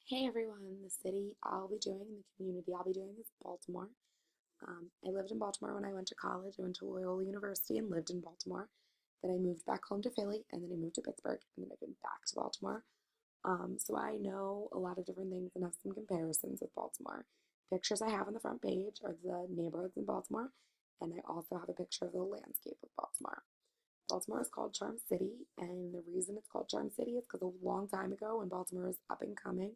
Hey everyone, the city I'll be doing, the community I'll be doing is Baltimore. I lived in Baltimore when I went to college. I went to Loyola University and lived in Baltimore. Then I moved back home to Philly, and then I moved to Pittsburgh, and then I've been back to Baltimore. So I know a lot of different things and have some comparisons with Baltimore. Pictures I have on the front page are the neighborhoods in Baltimore, and I also have a picture of the landscape of Baltimore. Baltimore is called Charm City, and the reason it's called Charm City is because a long time ago, when Baltimore was up and coming,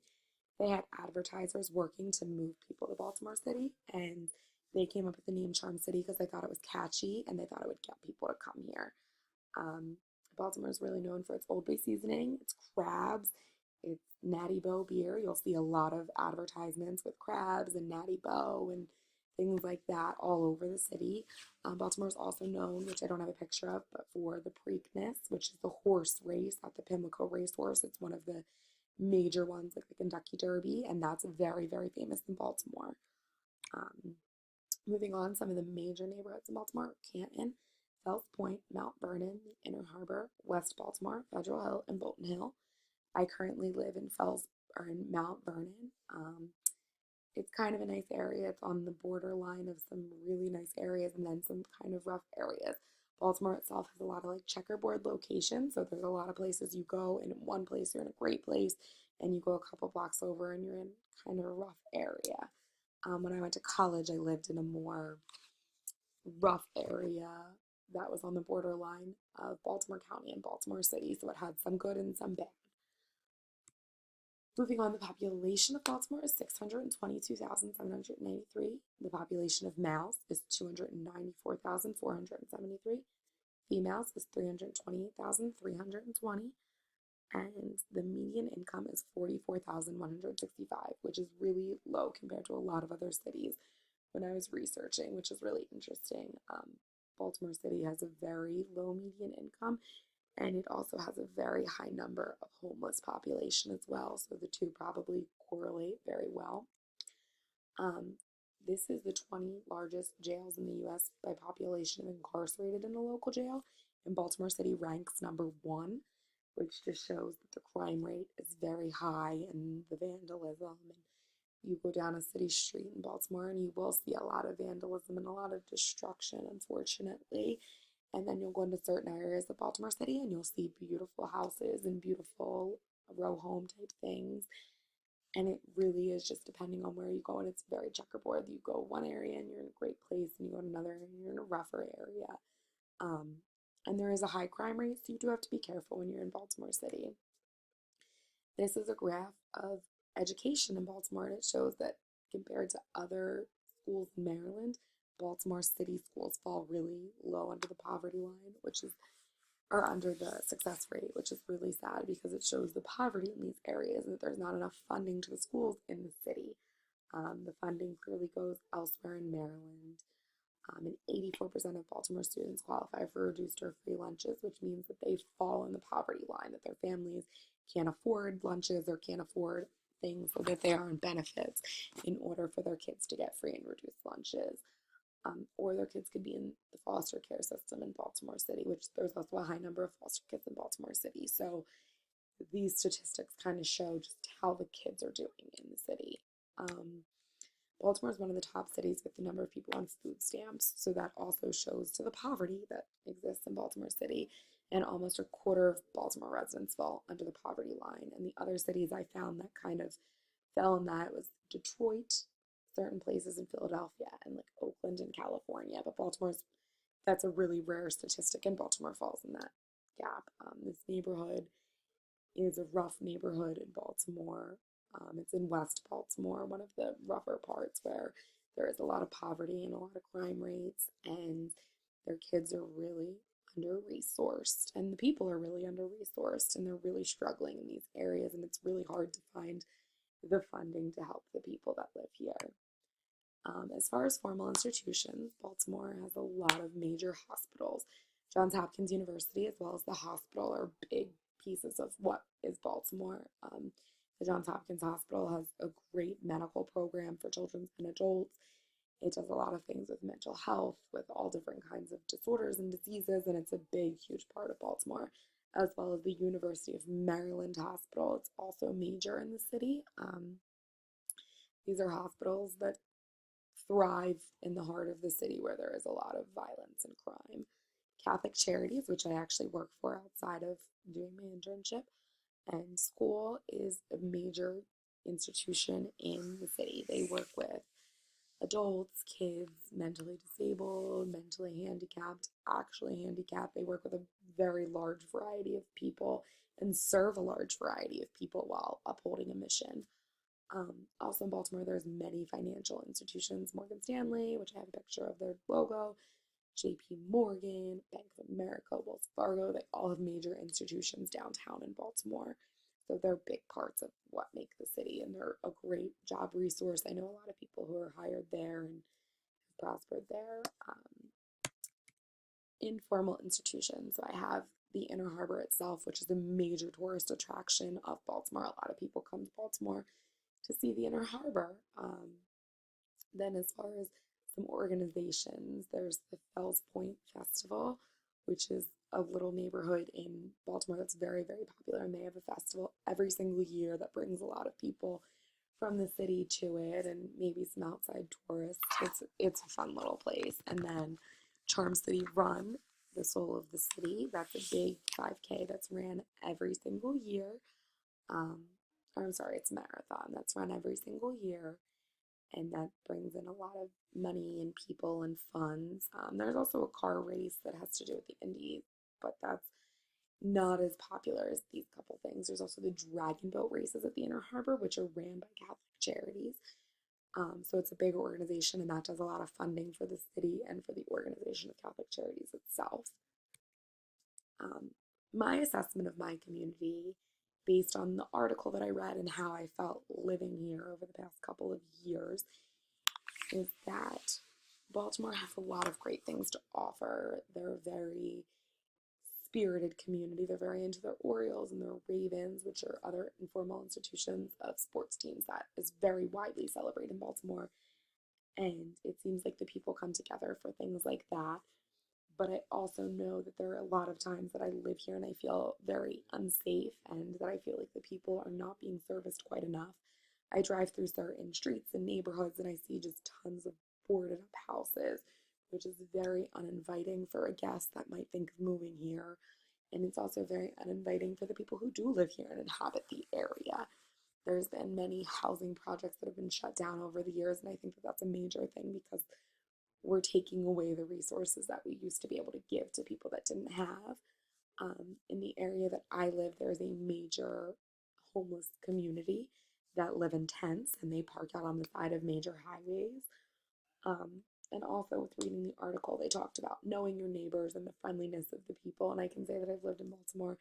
they had advertisers working to move people to Baltimore City, and they came up with the name Charm City because they thought it was catchy and they thought it would get people to come here. Um, Baltimore is really known for its Old Bay seasoning, its crabs, its Natty Boh beer. You'll see a lot of advertisements with crabs and Natty Boh and things like that all over the city. Baltimore is also known, which I don't have a picture of, but for the Preakness, which is the horse race at the Pimlico Racehorse. It's one of the major ones like the Kentucky Derby, and that's very, very famous in Baltimore. Um, Moving on, some of the major neighborhoods in Baltimore: Canton, Fells Point, Mount Vernon, Inner Harbor, West Baltimore, Federal Hill, and Bolton Hill. I currently live in Mount Vernon. It's kind of a nice area. It's on the borderline of some really nice areas and then some kind of rough areas. Baltimore itself has a lot of like checkerboard locations. So there's a lot of places you go, and in one place you're in a great place, and you go a couple blocks over and you're in kind of a rough area. When I went to college, I lived in a more rough area that was on the borderline of Baltimore County and Baltimore City. So it had some good and some bad. Moving on, the population of Baltimore is 622,793. The population of males is 294,473. Females is 328,320. And the median income is 44,165, which is really low compared to a lot of other cities when I was researching, which is really interesting. Baltimore City has a very low median income, and it also has a very high number of homeless population as well. So the two probably correlate very well. Um, this is the 20 largest jails in the U.S. by population of incarcerated in a local jail, and Baltimore City ranks number one, which just shows that the crime rate is very high and the vandalism. And you go down a city street in Baltimore and you will see a lot of vandalism and a lot of destruction, unfortunately. And then you'll go into certain areas of Baltimore City and you'll see beautiful houses and beautiful row home type things. And it really is just depending on where you go. And it's very checkerboard. You go one area and you're in a great place, and you go to another area and you're in a rougher area. Um, and there is a high crime rate, so you do have to be careful when you're in Baltimore City. This is a graph of education in Baltimore, and it shows that compared to other schools in Maryland, Baltimore City schools fall really low under the poverty line, which is or under the success rate, which is really sad because it shows the poverty in these areas and that there's not enough funding to the schools in the city. The funding clearly goes elsewhere in Maryland. And 84% of Baltimore students qualify for reduced or free lunches, which means that they fall in the poverty line, that their families can't afford lunches or can't afford things, so that they are on benefits in order for their kids to get free and reduced lunches. Or their kids could be in the foster care system in Baltimore City, which there's also a high number of foster kids in Baltimore City. So these statistics kind of show just how the kids are doing in the city. Um, Baltimore is one of the top cities with the number of people on food stamps, so that also shows to the poverty that exists in Baltimore City. And almost a quarter of Baltimore residents fall under the poverty line. And the other cities I found that kind of fell in that was Detroit, certain places in Philadelphia, and like Oakland in California. But that's a really rare statistic, and Baltimore falls in that gap. This neighborhood is a rough neighborhood in Baltimore. It's in West Baltimore, one of the rougher parts where there is a lot of poverty and a lot of crime rates, and their kids are really under resourced, and the people are really under resourced, and they're really struggling in these areas, and it's really hard to find the funding to help the people that live here. As far as formal institutions, Baltimore has a lot of major hospitals. Johns Hopkins University, as well as the hospital, are big pieces of what is Baltimore. The Johns Hopkins Hospital has a great medical program for children and adults. It does a lot of things with mental health, with all different kinds of disorders and diseases, and it's a big, huge part of Baltimore. as well as the University of Maryland Hospital. It's also major in the city. These are hospitals that thrive in the heart of the city where there is a lot of violence and crime. Catholic Charities, which I actually work for outside of doing my internship, and school is a major institution in the city. They work with adults, kids, mentally disabled, mentally handicapped, actually handicapped. They work with a very large variety of people and serve a large variety of people while upholding a mission. Also in Baltimore, there's many financial institutions, Morgan Stanley, which I have a picture of their logo, JP Morgan, Bank of America, Wells Fargo, they all have major institutions downtown in Baltimore. So they're big parts of what make the city, and they're a great job resource. I know a lot of people who are hired there and have prospered there. Informal institutions. So I have the Inner Harbor itself, which is a major tourist attraction of Baltimore. A lot of people come to Baltimore to see the Inner Harbor. Then, as far as some organizations, there's the Fells Point Festival, which is a little neighborhood in Baltimore that's very, very popular, and they have a festival every single year that brings a lot of people from the city to it, and maybe some outside tourists. It's a fun little place. And then Charm City Run, the soul of the city. That's a big 5K that's ran every single year. Or I'm sorry, it's a marathon that's run every single year, and that brings in a lot of money and people and funds. There's also a car race that has to do with the Indies, but that's not as popular as these couple things. There's also the dragon boat races at the Inner Harbor, which are ran by Catholic Charities. So it's a big organization, and that does a lot of funding for the city and for the organization of Catholic Charities itself. My assessment of my community, based on the article that I read and how I felt living here over the past couple of years, is that Baltimore has a lot of great things to offer. They're a very spirited community. They're very into their Orioles and their Ravens, which are other informal institutions of sports teams that is very widely celebrated in Baltimore. And it seems like the people come together for things like that. But I also know that there are a lot of times that I live here and I feel very unsafe, and that I feel like the people are not being serviced quite enough. I drive through certain streets and neighborhoods and I see just tons of boarded up houses, which is very uninviting for a guest that might think of moving here. And it's also very uninviting for the people who do live here and inhabit the area. There's been many housing projects that have been shut down over the years, and I think that that's a major thing because we're taking away the resources that we used to be able to give to people that didn't have. In the area that I live, there's a major homeless community that live in tents and they park out on the side of major highways. And also, with reading the article, they talked about knowing your neighbors and the friendliness of the people. And I can say that I've lived in Baltimore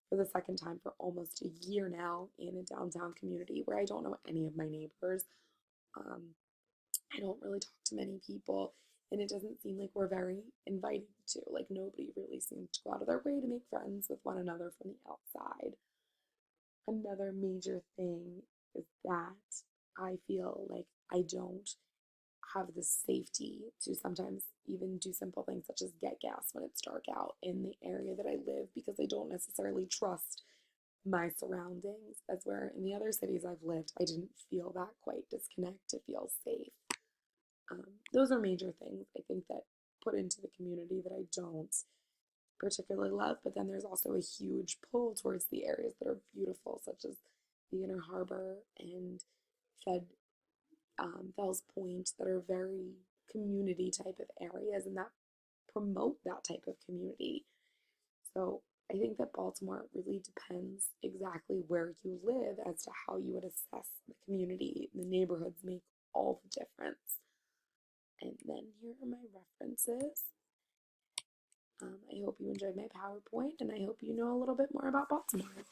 for the second time for almost a year now in a downtown community where I don't know any of my neighbors. Um, I don't really talk to many people, and it doesn't seem like we're very inviting to. Like, nobody really seems to go out of their way to make friends with one another from the outside. Another major thing is that I feel like I don't have the safety to sometimes even do simple things such as get gas when it's dark out in the area that I live, because I don't necessarily trust my surroundings. As where in the other cities I've lived, I didn't feel that quite disconnect to feel safe. Those are major things I think that put into the community that I don't particularly love. But then there's also a huge pull towards the areas that are beautiful, such as the Inner Harbor and Fed Fells Point, that are very community type of areas and that promote that type of community. So I think that Baltimore really depends exactly where you live as to how you would assess the community. The neighborhoods make all the difference. And then here are my references. I hope you enjoyed my PowerPoint, and I hope you know a little bit more about Baltimore.